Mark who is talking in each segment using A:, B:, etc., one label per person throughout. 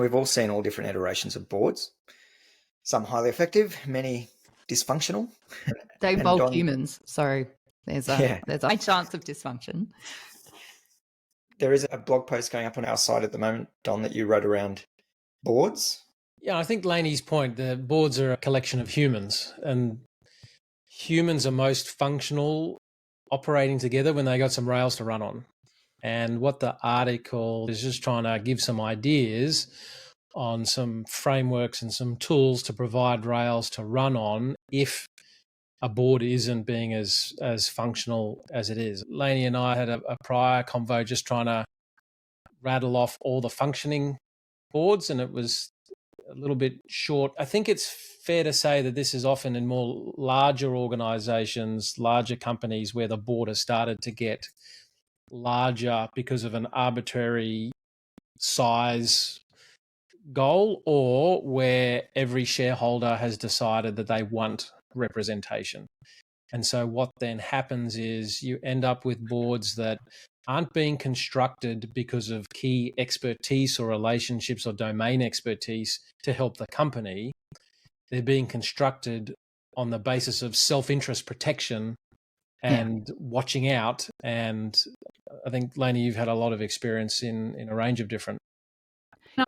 A: We've all seen all different iterations of boards, some highly effective, many dysfunctional.
B: They
A: And
B: involve
A: Don-
B: humans, so there's a high chance of dysfunction.
A: There is a blog post going up on our site at the moment, Don, that you wrote around boards.
C: Yeah, I think Laney's point, the boards are a collection of humans, and humans are most functional operating together when they got some rails to run on. And what the article is just trying to give some ideas on some frameworks and some tools to provide rails to run on if a board isn't being as functional as it is. Laney and I had a prior convo just trying to rattle off all the functioning boards, and it was a little bit short. I think it's fair to say that this is often in more larger organizations, larger companies, where the board has started to get larger because of an arbitrary size goal, or where every shareholder has decided that they want representation. And so what then happens is you end up with boards that aren't being constructed because of key expertise or relationships or domain expertise to help the company. They're being constructed on the basis of self-interest protection and watching out. And I think, Laney, you've had a lot of experience in a range of different.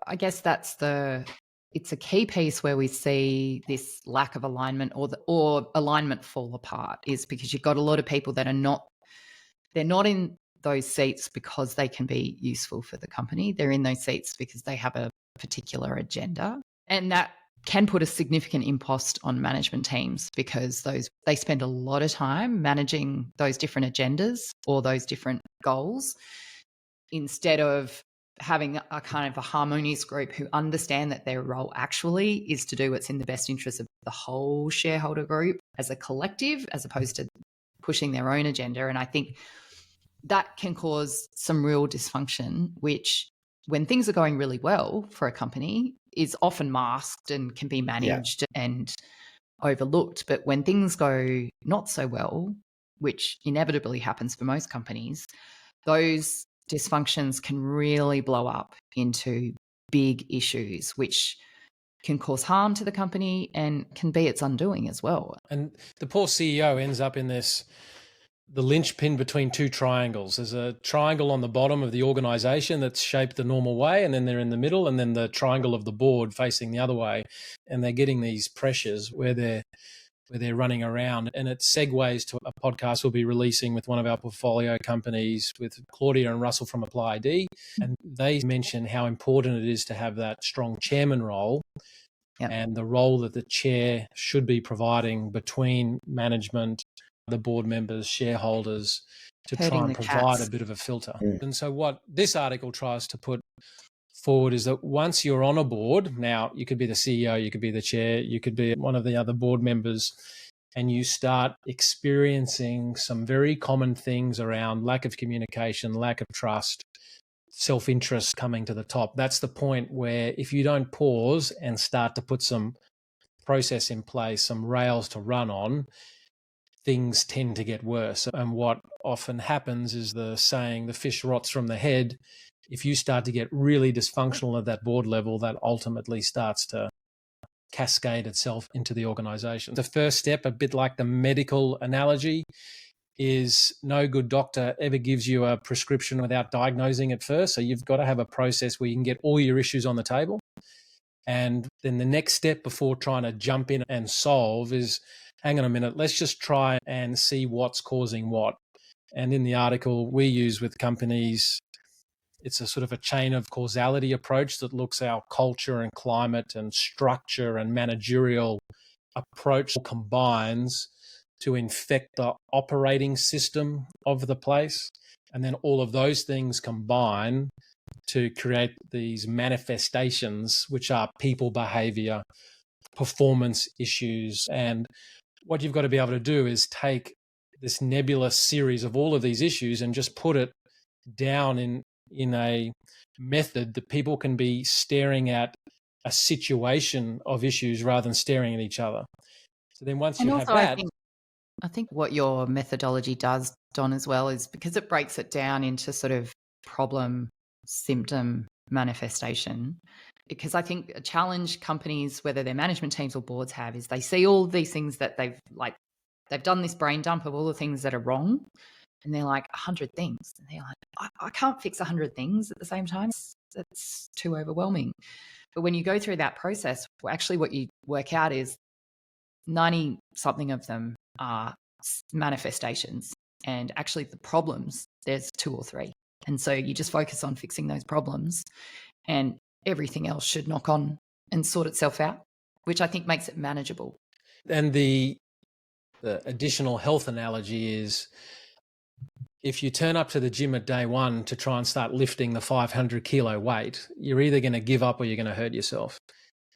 B: I guess it's a key piece where we see this lack of alignment or alignment fall apart, is because you've got a lot of people that they're not in those seats because they can be useful for the company. They're in those seats because they have a particular agenda, and that can put a significant impost on management teams, because they spend a lot of time managing those different agendas or those different goals, instead of having a kind of a harmonious group who understand that their role actually is to do what's in the best interest of the whole shareholder group as a collective, as opposed to pushing their own agenda. And I think that can cause some real dysfunction, which, when things are going really well for a company, is often masked and can be managed and overlooked. But when things go not so well, which inevitably happens for most companies, those dysfunctions can really blow up into big issues, which can cause harm to the company and can be its undoing as well.
C: And the poor CEO ends up in the linchpin between two triangles. There's a triangle on the bottom of the organization that's shaped the normal way, and then they're in the middle, and then the triangle of the board facing the other way. And they're getting these pressures where they're running around. And it segues to a podcast we'll be releasing with one of our portfolio companies, with Claudia and Russell from Apply ID. And they mention how important it is to have that strong chairman role, and the role that the chair should be providing between management, the board members, shareholders, to try and provide a bit of a filter. And so what this article tries to put forward is that once you're on a board, now you could be the CEO, you could be the chair, you could be one of the other board members, and you start experiencing some very common things around lack of communication, lack of trust, self-interest coming to the top. That's the point where, if you don't pause and start to put some process in place, some rails to run on, things tend to get worse. And what often happens is the saying, the fish rots from the head. If you start to get really dysfunctional at that board level, that ultimately starts to cascade itself into the organization. The first step, a bit like the medical analogy, is no good doctor ever gives you a prescription without diagnosing it first. So you've got to have a process where you can get all your issues on the table. And then the next step before trying to jump in and solve is, hang on a minute, let's just try and see what's causing what. And in the article we use with companies, it's a sort of a chain of causality approach that looks at our culture and climate and structure and managerial approach combines to infect the operating system of the place. And then all of those things combine to create these manifestations, which are people behavior, performance issues. And what you've got to be able to do is take this nebulous series of all of these issues and just put it down in a method that people can be staring at a situation of issues rather than staring at each other. So then once you have that...
B: I think what your methodology does, Don, as well, is because it breaks it down into sort of problem, symptom, manifestation. because I think a challenge companies, whether they're management teams or boards have, is they see all these things that they've done this brain dump of all the things that are wrong. And they're like 100 things. And they're like, I can't fix 100 things at the same time. That's too overwhelming. But when you go through that process, actually what you work out is 90 something of them are manifestations. And actually the problems, there's 2 or 3. And so you just focus on fixing those problems and everything else should knock on and sort itself out, which I think makes it manageable.
C: And the additional health analogy is, if you turn up to the gym at day one to try and start lifting the 500 kilo weight, you're either going to give up or you're going to hurt yourself.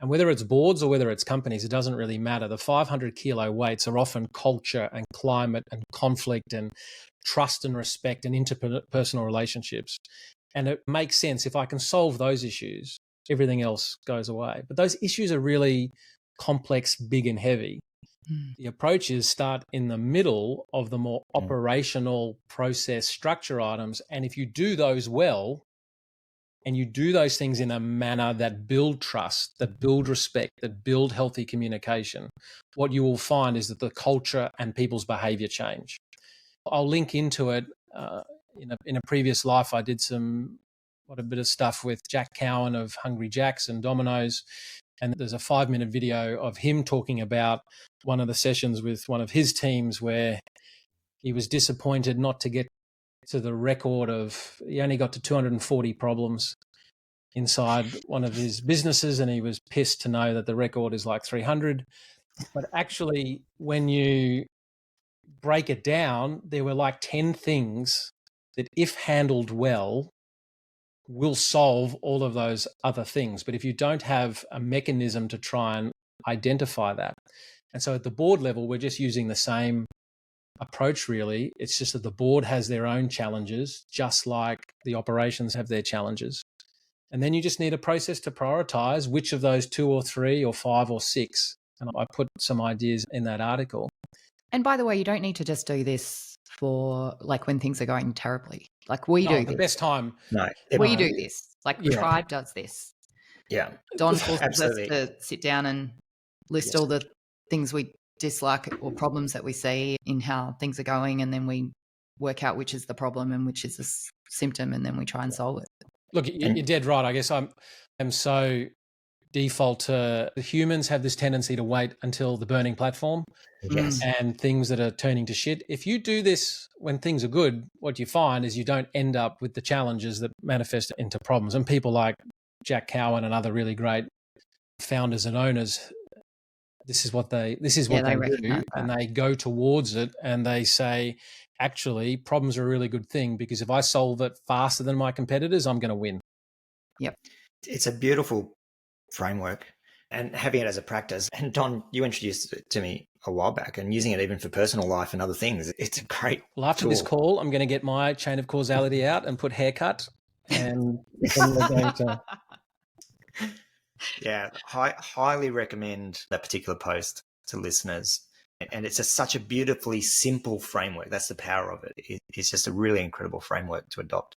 C: And whether it's boards or whether it's companies, it doesn't really matter. The 500 kilo weights are often culture and climate and conflict and trust and respect and interpersonal relationships. And it makes sense. If I can solve those issues, everything else goes away. But those issues are really complex, big and heavy. The approach is start in the middle of the more operational process structure items. And if you do those well, and you do those things in a manner that build trust, that build respect, that build healthy communication, what you will find is that the culture and people's behavior change. I'll link into it. In a previous life, I did a bit of stuff with Jack Cowan of Hungry Jacks and Domino's. And there's a 5-minute video of him talking about one of the sessions with one of his teams where he was disappointed not to get to the record of, he only got to 240 problems inside one of his businesses, and he was pissed to know that the record is like 300. But actually, when you break it down, there were like 10 things that, if handled well, will solve all of those other things. But if you don't have a mechanism to try and identify that. And so at the board level, we're just using the same approach, really. It's just that the board has their own challenges, just like the operations have their challenges. And then you just need a process to prioritize which of those 2 or 3 or 5 or 6. And I put some ideas in that article.
B: And by the way, you don't need to just do this for like when things are going terribly. Like we do
C: the
B: this.
C: best time.
A: No,
B: We do this. Like
C: Yeah.
B: Tribe does this.
A: Yeah.
B: Don forces us
A: Absolutely.
B: to sit down and list all the things we dislike or problems that we see in how things are going, and then we work out which is the problem and which is the symptom, and then we try and solve it.
C: Look, you're dead right. I guess I'm so default to humans have this tendency to wait until the burning platform
A: Yes.
C: and things that are turning to shit. If you do this when things are good, what you find is you don't end up with the challenges that manifest into problems. And people like Jack Cowan and other really great founders and owners, this is what they do, and they go towards it, and they say, actually, problems are a really good thing, because if I solve it faster than my competitors, I'm going to win.
B: Yep.
A: It's a beautiful framework, and having it as a practice. And Don, you introduced it to me a while back, and using it even for personal life and other things. It's a great
C: Well, after
A: tool.
C: this call, I'm going to get my chain of causality out and put haircut, and then we're going to...
A: Yeah, highly recommend that particular post to listeners. And it's such a beautifully simple framework. That's the power of it. It's just a really incredible framework to adopt.